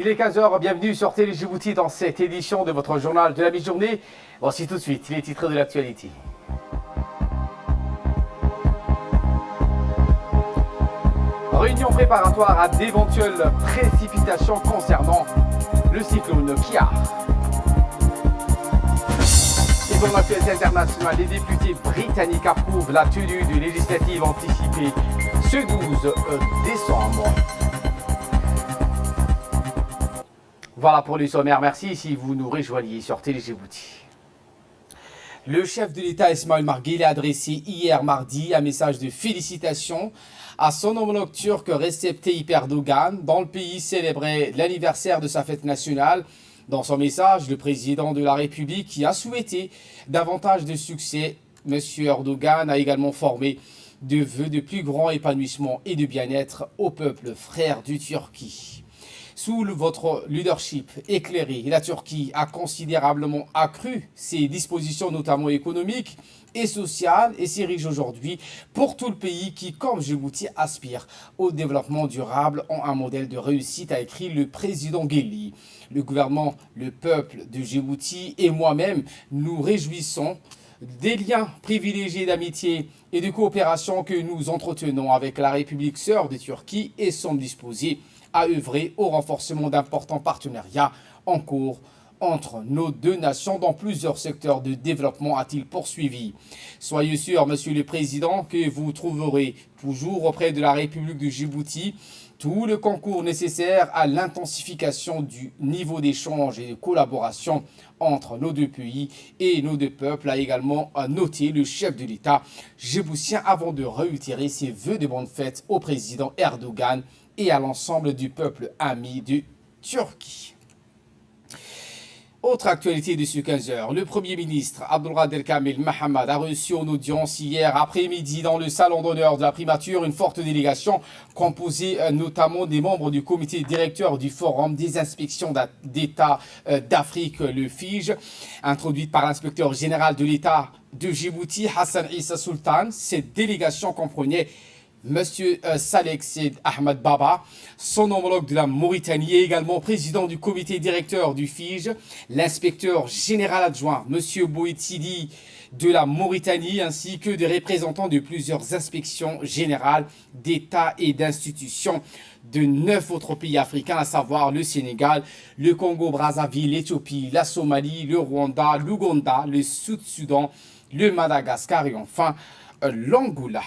Il est 15 h, bienvenue sur Télé Djibouti dans cette édition de votre journal de la mi-journée. Voici tout de suite les titres de l'actualité. Réunion préparatoire à d'éventuelles précipitations concernant le cyclone Kiar. Et dans l'actualité internationale, les députés britanniques approuvent la tenue de législatives anticipées ce 12 décembre. Voilà pour les sommaires. Merci si vous nous rejoignez sur Télé Djibouti. Le chef de l'État Ismaël Marguerite a adressé hier mardi un message de félicitations à son homologue turc Recep Tayyip Erdogan. Dans le pays célébrait l'anniversaire de sa fête nationale. Dans son message, le président de la République qui a souhaité davantage de succès, M. Erdogan a également formé de vœux de plus grand épanouissement et de bien-être au peuple frère du Turquie. Sous votre leadership éclairé, la Turquie a considérablement accru ses dispositions, notamment économiques et sociales, et s'érige aujourd'hui pour tout le pays qui, comme Djibouti, aspire au développement durable en un modèle de réussite, a écrit le président Guelleh. Le gouvernement, le peuple de Djibouti et moi-même nous réjouissons des liens privilégiés d'amitié et de coopération que nous entretenons avec la République sœur de Turquie et sommes disposés à œuvrer au renforcement d'importants partenariats en cours entre nos deux nations dans plusieurs secteurs de développement, a-t-il poursuivi. Soyez sûr, Monsieur le Président, que vous trouverez toujours auprès de la République de Djibouti tout le concours nécessaire à l'intensification du niveau d'échange et de collaboration entre nos deux pays et nos deux peuples, a également noté le chef de l'État djiboutien avant de réitérer ses vœux de bonne fête au président Erdogan et à l'ensemble du peuple ami de Turquie. Autre actualité de ce 15 h, le Premier ministre Abdulkader Kamil Mahamad a reçu en audience hier après-midi dans le salon d'honneur de la primature une forte délégation composée notamment des membres du comité directeur du Forum des inspections d'État d'Afrique, le FIJ, introduite par l'inspecteur général de l'État de Djibouti, Hassan Issa Sultan. Cette délégation comprenait Monsieur Salek Sed Ahmed Baba, son homologue de la Mauritanie et également président du comité directeur du FIJ, l'inspecteur général adjoint Monsieur Boïtidi de la Mauritanie, ainsi que des représentants de plusieurs inspections générales d'État et d'institutions de 9 autres pays africains, à savoir le Sénégal, le Congo-Brazzaville, l'Éthiopie, la Somalie, le Rwanda, l'Ouganda, le Sud-Soudan, le Madagascar et enfin l'Angola.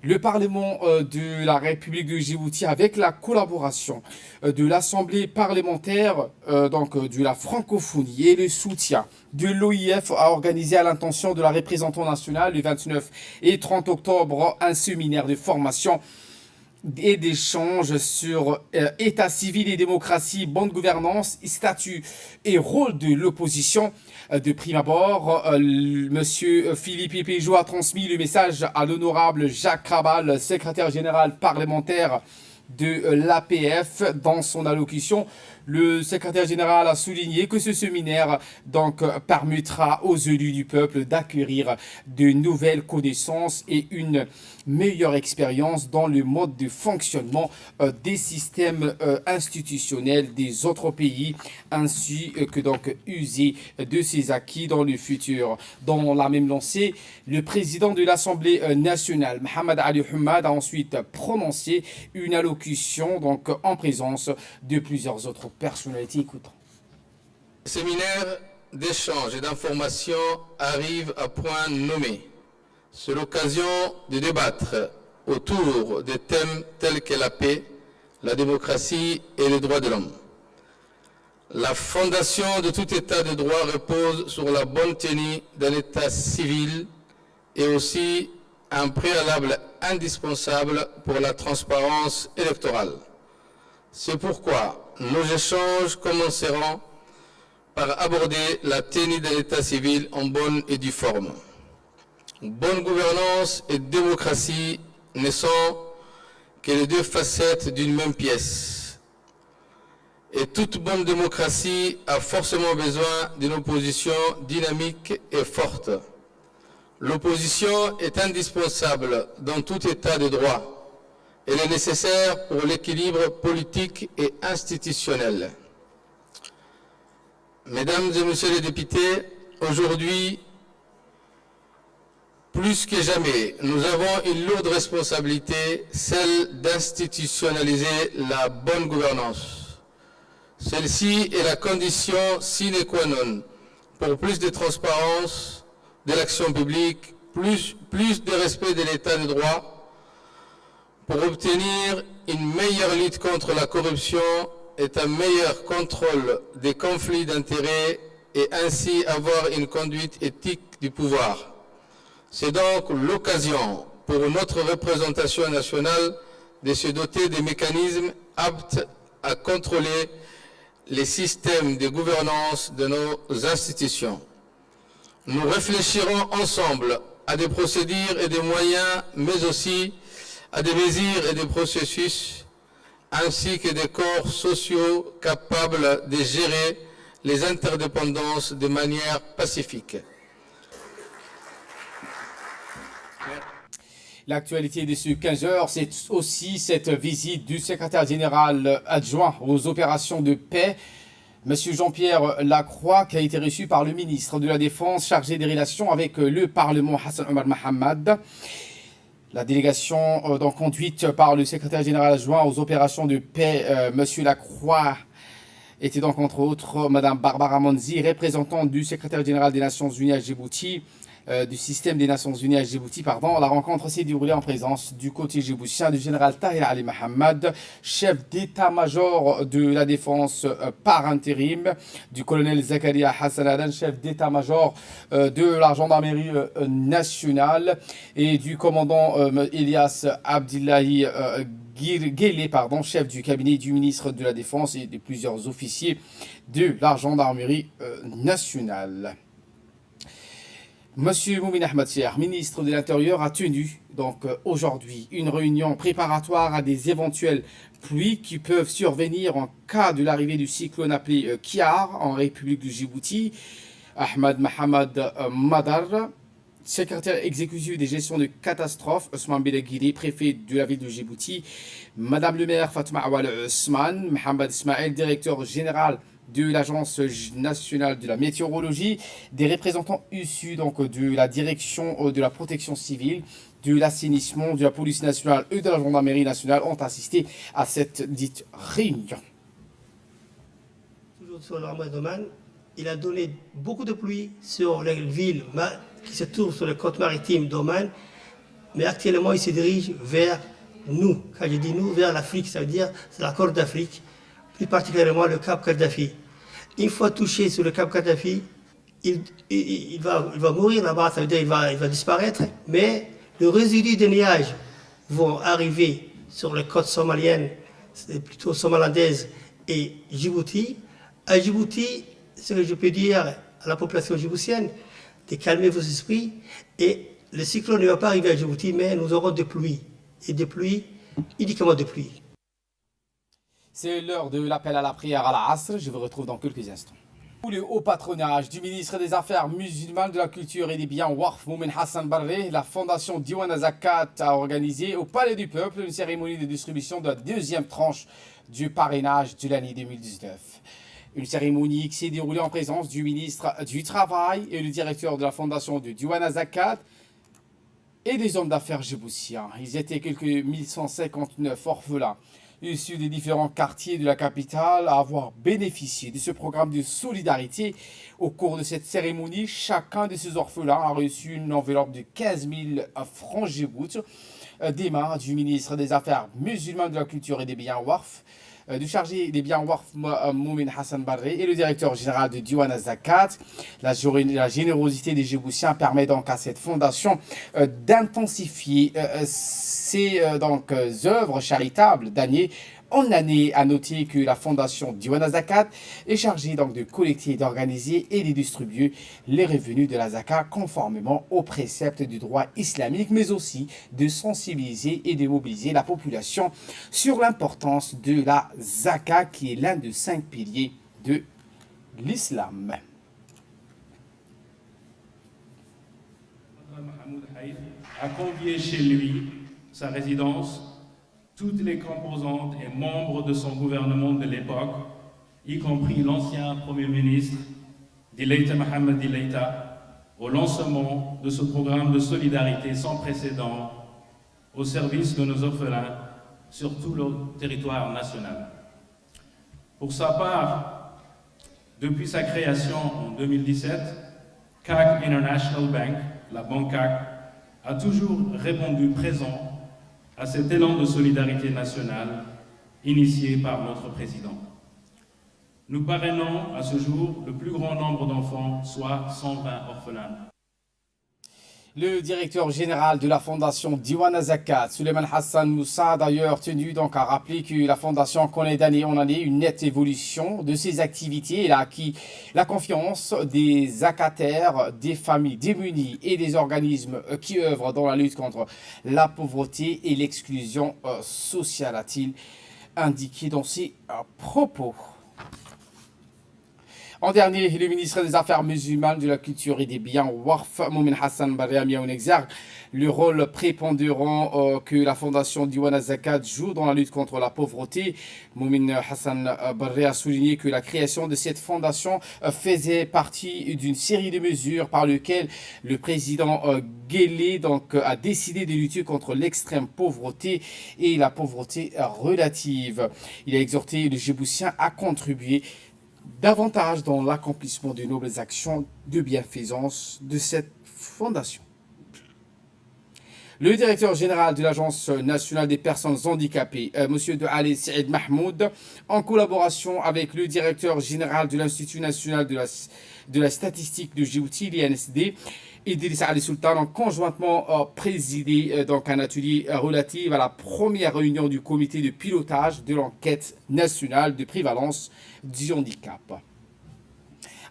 Le Parlement de la République de Djibouti, avec la collaboration de l'Assemblée parlementaire de la francophonie et le soutien de l'OIF, a organisé à l'intention de la représentante nationale le 29 et 30 octobre un séminaire de formation et d'échanges sur état civil et démocratie, bonne gouvernance, statut et rôle de l'opposition. De prime abord, Monsieur Philippe Péjot a transmis le message à l'honorable Jacques Krabal, secrétaire général parlementaire de l'APF. Dans son allocution, le secrétaire général a souligné que ce séminaire permettra aux élus du peuple d'acquérir de nouvelles connaissances et une meilleure expérience dans le mode de fonctionnement des systèmes institutionnels des autres pays, ainsi que user de ces acquis dans le futur. Dans la même lancée, le président de l'Assemblée nationale, Mohamed Ali Hamad, a ensuite prononcé une allocution en présence de plusieurs autres personnalités. Écoutons. Le séminaire d'échange et d'information arrive à point nommé. C'est l'occasion de débattre autour des thèmes tels que la paix, la démocratie et les droits de l'homme. La fondation de tout état de droit repose sur la bonne tenue d'un état civil et aussi un préalable indispensable pour la transparence électorale. C'est pourquoi nos échanges commenceront par aborder la tenue de l'état civil en bonne et due forme. Bonne gouvernance et démocratie ne sont que les deux facettes d'une même pièce. Et toute bonne démocratie a forcément besoin d'une opposition dynamique et forte. L'opposition est indispensable dans tout état de droit Elle est nécessaire pour l'équilibre politique et institutionnel. Mesdames et messieurs les députés, aujourd'hui, plus que jamais, nous avons une lourde responsabilité, celle d'institutionnaliser la bonne gouvernance. Celle-ci est la condition sine qua non pour plus de transparence de l'action publique, plus de respect de l'état de droit, pour obtenir une meilleure lutte contre la corruption et un meilleur contrôle des conflits d'intérêts et ainsi avoir une conduite éthique du pouvoir. C'est donc l'occasion pour notre représentation nationale de se doter des mécanismes aptes à contrôler les systèmes de gouvernance de nos institutions. Nous réfléchirons ensemble à des procédures et des moyens, mais aussi à des mesures et des processus, ainsi que des corps sociaux capables de gérer les interdépendances de manière pacifique. L'actualité de ce 15 heures, c'est aussi cette visite du secrétaire général adjoint aux opérations de paix, M. Jean-Pierre Lacroix, qui a été reçu par le ministre de la Défense chargé des relations avec le Parlement, Hassan Omar Mohamed. La délégation donc conduite par le secrétaire général adjoint aux opérations de paix, M. Lacroix, était donc entre autres Mme Barbara Monzi, représentante du secrétaire général des Nations Unies à Djibouti, du système des Nations Unies à Djibouti, pardon. La rencontre s'est déroulée en présence du côté djiboutien du général Tahir Ali Mohamed, chef d'état-major de la défense par intérim, du colonel Zakaria Hassan Adan, chef d'état-major de la gendarmerie nationale, et du commandant Elias Abdillahi Guélé, chef du cabinet du ministre de la Défense et de plusieurs officiers de la gendarmerie nationale. Monsieur Moumin Ahmed Cheikh, ministre de l'Intérieur, a tenu donc aujourd'hui une réunion préparatoire à des éventuelles pluies qui peuvent survenir en cas de l'arrivée du cyclone appelé Kiar en République du Djibouti. Ahmed Mohamed Madar, secrétaire exécutif des gestions de catastrophes, Ousmane Belaguiri, préfet de la ville de Djibouti, Madame le maire Fatma Awal Ousmane, Mohamed Ismaël, directeur général de l'Agence nationale de la météorologie, des représentants issus donc de la direction de la protection civile, de l'assainissement, de la police nationale et de la gendarmerie nationale ont assisté à cette dite réunion. Toujours sur le domaine, il a donné beaucoup de pluie sur les villes qui se trouvent sur les côtes maritimes d'Oman, mais actuellement il se dirige vers nous. Quand je dis nous, vers l'Afrique, ça veut dire c'est la Corne d'Afrique, plus particulièrement le Cap Kadhafi. Une fois touché sur le Cap Kadhafi, il va mourir là-bas, ça veut dire qu'il va disparaître, mais le résidu des nuages vont arriver sur les côtes somaliennes, c'est plutôt somalandaises et Djibouti. À Djibouti, ce que je peux dire à la population djiboutienne, de calmer vos esprits, et le cyclone ne va pas arriver à Djibouti, mais nous aurons des pluies, et des pluies, uniquement des pluies. C'est l'heure de l'appel à la prière à la Asr. Je vous retrouve dans quelques instants. Sous le haut patronage du ministre des Affaires musulmanes, de la Culture et des Biens Waqf Moumin Hassan Barre, la fondation Diwan Zakat a organisé au Palais du Peuple une cérémonie de distribution de la deuxième tranche du parrainage de l'année 2019. Une cérémonie qui s'est déroulée en présence du ministre du Travail et le directeur de la fondation de Diwan Zakat et des hommes d'affaires djiboutiens. Ils étaient quelques 1159 orphelins issus des différents quartiers de la capitale à avoir bénéficié de ce programme de solidarité. Au cours de cette cérémonie, chacun de ces orphelins a reçu une enveloppe de 15 000 francs djibouti des mains du ministre des Affaires musulmanes, de la Culture et des Biens Waqf, du chargé des biens Waqf Moumin Hassan Barre et le directeur général de Diwan Zakat. La générosité des Djiboutiens permet donc à cette fondation d'intensifier ses œuvres charitables d'année en année. À noter que la fondation Diwan Zakat est chargée donc de collecter, d'organiser et de distribuer les revenus de la zakat conformément aux préceptes du droit islamique, mais aussi de sensibiliser et de mobiliser la population sur l'importance de la zakat, qui est l'un des 5 piliers de l'islam. Mahmoud Haïf a convié chez lui, sa résidence, toutes les composantes et membres de son gouvernement de l'époque, y compris l'ancien Premier ministre Dileita Mohamed Dileita, au lancement de ce programme de solidarité sans précédent au service de nos orphelins sur tout le territoire national. Pour sa part, depuis sa création en 2017, CAC International Bank, la banque CAC, a toujours répondu présent à cet élan de solidarité nationale initié par notre président. Nous parrainons à ce jour le plus grand nombre d'enfants, soit 120 orphelins. Le directeur général de la fondation Diwana Zakat, Suleiman Hassan Moussa, a d'ailleurs tenu donc à rappeler que la fondation connaît d'année en année une nette évolution de ses activités. Elle a acquis la confiance des zakataires, des familles démunies et des organismes qui œuvrent dans la lutte contre la pauvreté et l'exclusion sociale, a-t-il indiqué dans ses propos. En dernier, le ministre des Affaires musulmanes, de la Culture et des Biens Warf, Moumin Hassan Barre, a mis en exergue le rôle prépondérant que la fondation Diwana Zakat joue dans la lutte contre la pauvreté. Moumin Hassan Barre a souligné que la création de cette fondation faisait partie d'une série de mesures par lesquelles le président Guelleh a décidé de lutter contre l'extrême pauvreté et la pauvreté relative. Il a exhorté les Djiboutiens à contribuer davantage dans l'accomplissement de nobles actions de bienfaisance de cette fondation. Le directeur général de l'Agence nationale des personnes handicapées, M. Ali Saïd Mahmoud, en collaboration avec le directeur général de l'Institut national de la statistique de Djibouti, l'INSD, Idriss Ali Sultan, ont conjointement présidé un atelier relatif à la première réunion du comité de pilotage de l'enquête nationale de prévalence du handicap.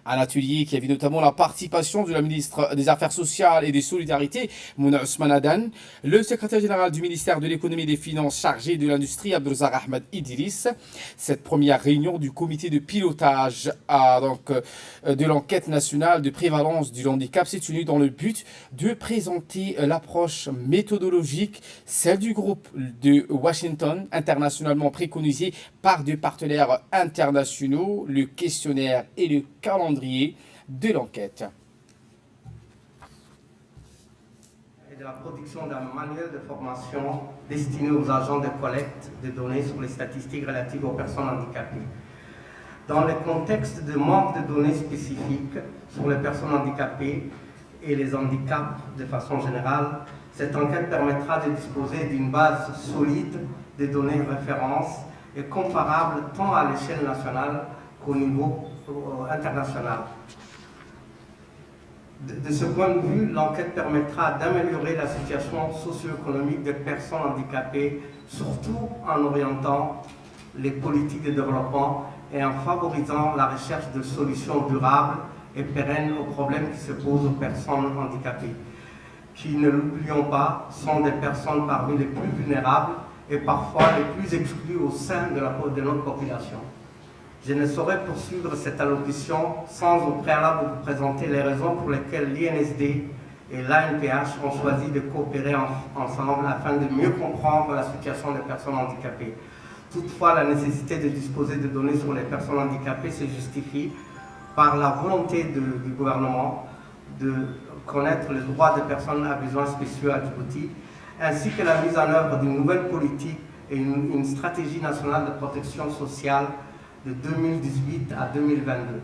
Un atelier qui a vu notamment la participation de la ministre des Affaires sociales et des Solidarités, Mouna Ousmane Adan, le secrétaire général du ministère de l'économie et des finances chargé de l'industrie, Abdelrazak Ahmed Idriss. Cette première réunion du comité de pilotage de l'enquête nationale de prévalence du handicap s'est tenue dans le but de présenter l'approche méthodologique, celle du groupe de Washington, internationalement préconisée par des partenaires internationaux, le questionnaire et le calendrier de l'enquête. Et de la production d'un manuel de formation destiné aux agents de collecte de données sur les statistiques relatives aux personnes handicapées. Dans le contexte de manque de données spécifiques sur les personnes handicapées et les handicaps de façon générale, cette enquête permettra de disposer d'une base solide de données références et comparables tant à l'échelle nationale qu'au niveau international. De ce point de vue, l'enquête permettra d'améliorer la situation socio-économique des personnes handicapées, surtout en orientant les politiques de développement et en favorisant la recherche de solutions durables et pérennes aux problèmes qui se posent aux personnes handicapées, qui, ne l'oublions pas, sont des personnes parmi les plus vulnérables et parfois les plus exclues au sein de notre population. Je ne saurais poursuivre cette allocution sans au préalable vous présenter les raisons pour lesquelles l'INSD et l'ANPH ont choisi de coopérer ensemble afin de mieux comprendre la situation des personnes handicapées. Toutefois, la nécessité de disposer de données sur les personnes handicapées se justifie par la volonté du gouvernement de connaître les droits des personnes à besoins spéciaux à Djibouti, ainsi que la mise en œuvre d'une nouvelle politique et une stratégie nationale de protection sociale de 2018 à 2022.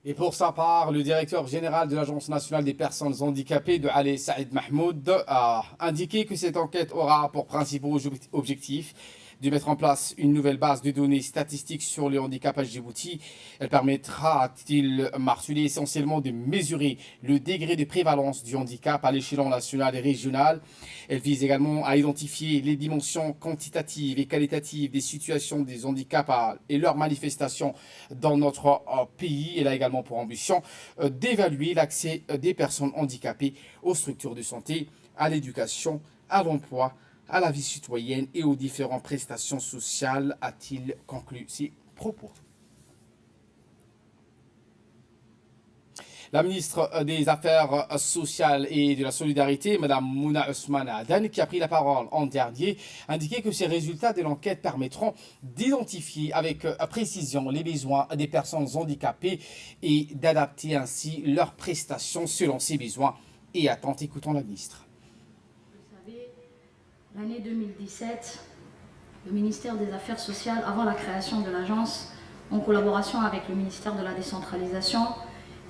Et pour sa part, le directeur général de l'Agence nationale des personnes handicapées, de Ali Saïd Mahmoud, a indiqué que cette enquête aura pour principaux objectifs de mettre en place une nouvelle base de données statistiques sur le handicap à Djibouti. Elle permettra, a-t-il martelé, essentiellement de mesurer le degré de prévalence du handicap à l'échelon national et régional. Elle vise également à identifier les dimensions quantitatives et qualitatives des situations des handicaps et leurs manifestations dans notre pays. Elle a également pour ambition d'évaluer l'accès des personnes handicapées aux structures de santé, à l'éducation, à l'emploi, à la vie citoyenne et aux différentes prestations sociales, a-t-il conclu ses propos. La ministre des Affaires sociales et de la solidarité, Mme Mouna Ousmane Adan, qui a pris la parole en dernier, indiquait que ces résultats de l'enquête permettront d'identifier avec précision les besoins des personnes handicapées et d'adapter ainsi leurs prestations selon ses besoins et attentes. Écoutons la ministre. Vous savez, l'année 2017, le ministère des Affaires sociales, avant la création de l'agence, en collaboration avec le ministère de la décentralisation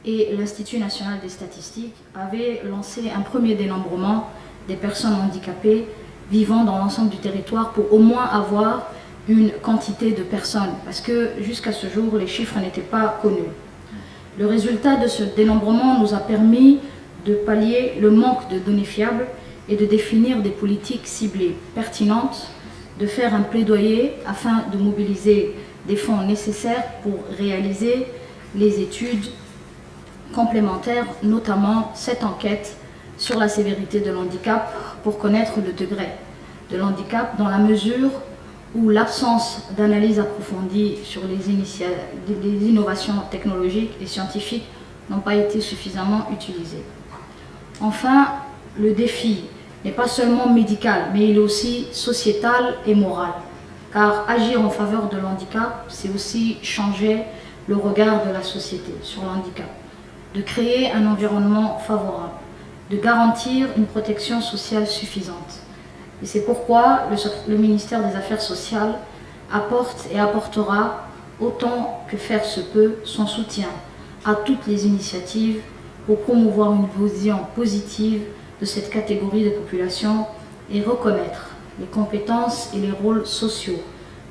et l'Institut national des statistiques, avait lancé un premier dénombrement des personnes handicapées vivant dans l'ensemble du territoire pour au moins avoir une quantité de personnes, parce que jusqu'à ce jour, les chiffres n'étaient pas connus. Le résultat de ce dénombrement nous a permis de pallier le manque de données fiables et de définir des politiques ciblées, pertinentes, de faire un plaidoyer afin de mobiliser des fonds nécessaires pour réaliser les études complémentaires, notamment cette enquête sur la sévérité de l'handicap pour connaître le degré de l'handicap dans la mesure où l'absence d'analyse approfondie sur les innovations technologiques et scientifiques n'ont pas été suffisamment utilisées. Enfin, le défi n'est pas seulement médical, mais il est aussi sociétal et moral. Car agir en faveur de l'handicap, c'est aussi changer le regard de la société sur l'handicap, de créer un environnement favorable, de garantir une protection sociale suffisante. Et c'est pourquoi le ministère des Affaires sociales apporte et apportera, autant que faire se peut, son soutien à toutes les initiatives pour promouvoir une vision positive de cette catégorie de population et reconnaître les compétences et les rôles sociaux,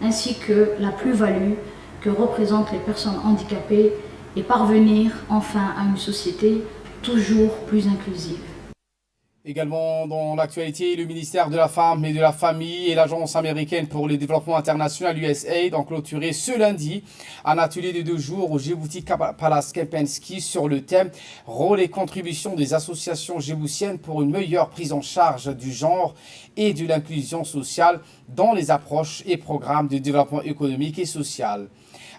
ainsi que la plus-value que représentent les personnes handicapées et parvenir enfin à une société toujours plus inclusive. Également dans l'actualité, le ministère de la Femme et de la Famille et l'Agence américaine pour le développement international USAID ont clôturé ce lundi un atelier de 2 jours au Djibouti Palace Kempinski sur le thème « Rôle et contribution des associations djiboutiennes pour une meilleure prise en charge du genre et de l'inclusion sociale dans les approches et programmes de développement économique et social ».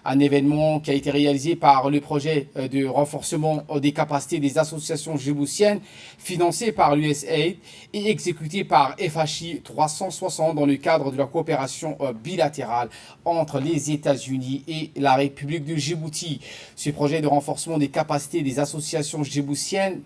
Un événement qui a été réalisé par le projet de renforcement des capacités des associations djiboutiennes financé par l'USAID et exécuté par FHI 360 dans le cadre de la coopération bilatérale entre les États-Unis et la République de Djibouti. Ce projet de renforcement des capacités des associations djiboutiennes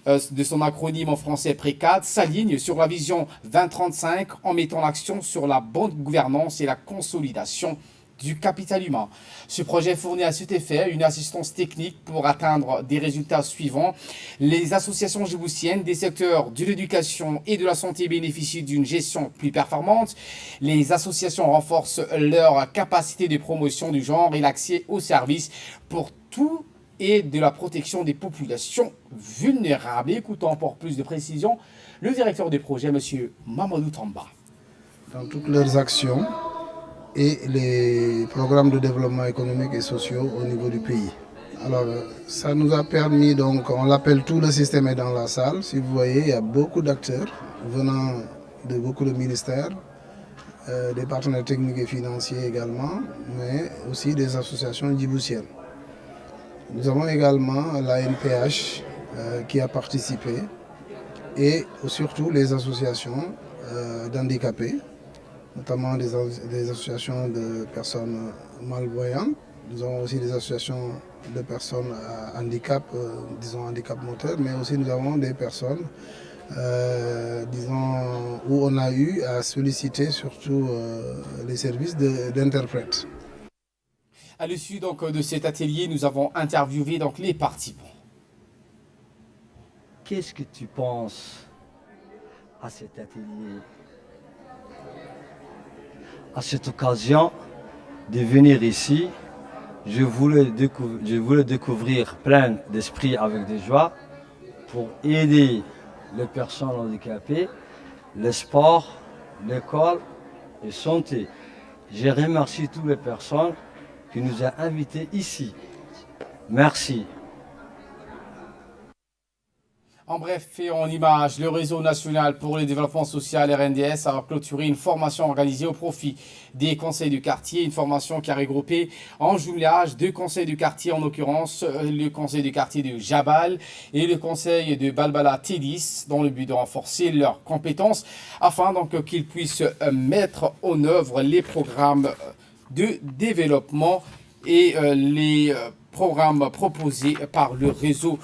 de son acronyme en français PRECAD, s'aligne sur la vision 2035 en mettant l'accent sur la bonne gouvernance et la consolidation du capital humain. Ce projet fournit à cet effet une assistance technique pour atteindre des résultats suivants. Les associations djiboutiennes des secteurs de l'éducation et de la santé bénéficient d'une gestion plus performante. Les associations renforcent leur capacité de promotion du genre et l'accès aux services pour tout et de la protection des populations vulnérables. Écoutons pour plus de précision le directeur du projet, M. Mamadou Tamba. Dans toutes leurs actions et les programmes de développement économique et sociaux au niveau du pays. Alors, ça nous a permis, donc, on l'appelle tout le système est dans la salle. Si vous voyez, il y a beaucoup d'acteurs venant de beaucoup de ministères, des partenaires techniques et financiers également, mais aussi des associations djiboutiennes. Nous avons également la NPH qui a participé et surtout les associations d'handicapés, notamment des associations de personnes malvoyantes. Nous avons aussi des associations de personnes à handicap, disons handicap moteur, mais aussi nous avons des personnes, disons, où on a eu à solliciter surtout les services d'interprètes. À l'issue donc de cet atelier, nous avons interviewé donc les participants. Qu'est-ce que tu penses à cet atelier? À cette occasion de venir ici, je voulais découvrir plein d'esprit avec des joies pour aider les personnes handicapées, le sport, l'école et santé. Je remercie toutes les personnes qui nous ont invités ici. Merci. En bref et en images, le Réseau national pour le développement social RNDS a clôturé une formation organisée au profit des conseils du quartier, une formation qui a regroupé en jumelage 2 conseils du quartier, en l'occurrence le conseil du quartier de Jabal et le conseil de Balbala Tédis, dans le but de renforcer leurs compétences afin donc qu'ils puissent mettre en œuvre les programmes de développement et les programme proposé par le réseau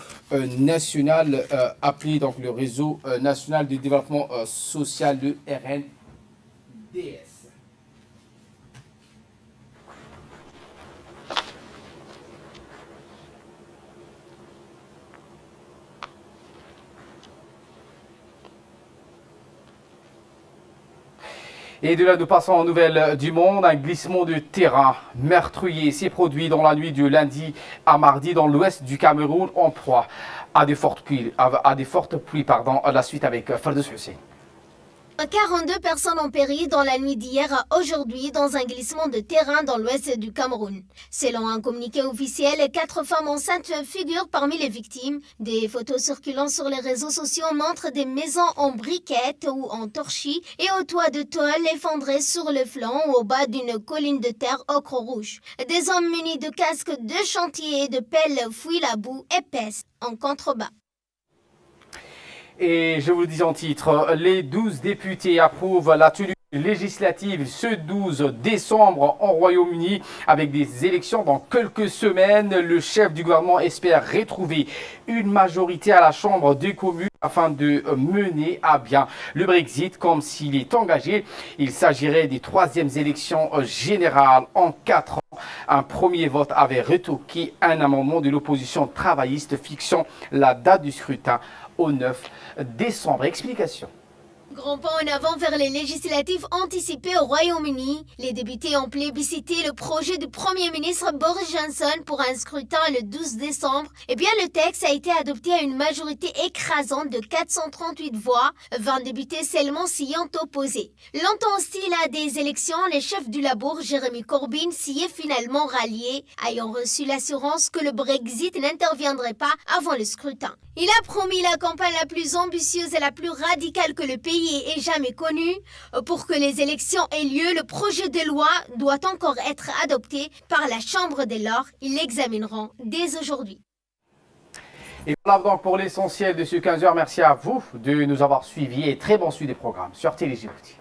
national appelé donc le réseau national de développement social de RNDS. Et de là, nous passons aux nouvelles du monde. Un glissement de terrain meurtrier s'est produit dans la nuit du lundi à mardi dans l'ouest du Cameroun en proie à des fortes pluies. À la suite avec Fardous Hussein. 42 personnes ont péri dans la nuit d'hier à aujourd'hui dans un glissement de terrain dans l'ouest du Cameroun. Selon un communiqué officiel, 4 femmes enceintes figurent parmi les victimes. Des photos circulant sur les réseaux sociaux montrent des maisons en briquettes ou en torchis et au toit de tôle effondrées sur le flanc ou au bas d'une colline de terre ocre rouge. Des hommes munis de casques de chantier et de pelles fouillent la boue épaisse en contrebas. Et je vous le dis en titre, les 12 députés approuvent la tenue législative ce 12 décembre en Royaume-Uni avec des élections dans quelques semaines. Le chef du gouvernement espère retrouver une majorité à la Chambre des communes afin de mener à bien le Brexit comme s'il est engagé. Il s'agirait des 3e élections générales en 4 ans. Un premier vote avait retoqué un amendement de l'opposition travailliste fixant la date du scrutin au 9 décembre. Explication. Grand pas en avant vers les législatives anticipées au Royaume-Uni. Les députés ont plébiscité le projet du Premier ministre Boris Johnson pour un scrutin le 12 décembre. Eh bien, le texte a été adopté à une majorité écrasante de 438 voix, 20 députés seulement s'y ont opposé. Longtemps hostile à des élections, les chefs du Labour, Jeremy Corbyn, s'y est finalement rallié, ayant reçu l'assurance que le Brexit n'interviendrait pas avant le scrutin. Il a promis la campagne la plus ambitieuse et la plus radicale que le pays ait jamais connue. Pour que les élections aient lieu, le projet de loi doit encore être adopté par la Chambre des Lords. Ils l'examineront dès aujourd'hui. Et voilà donc pour l'essentiel de ce 15h. Merci à vous de nous avoir suivis et très bon suivi des programmes sur Télé Djibouti.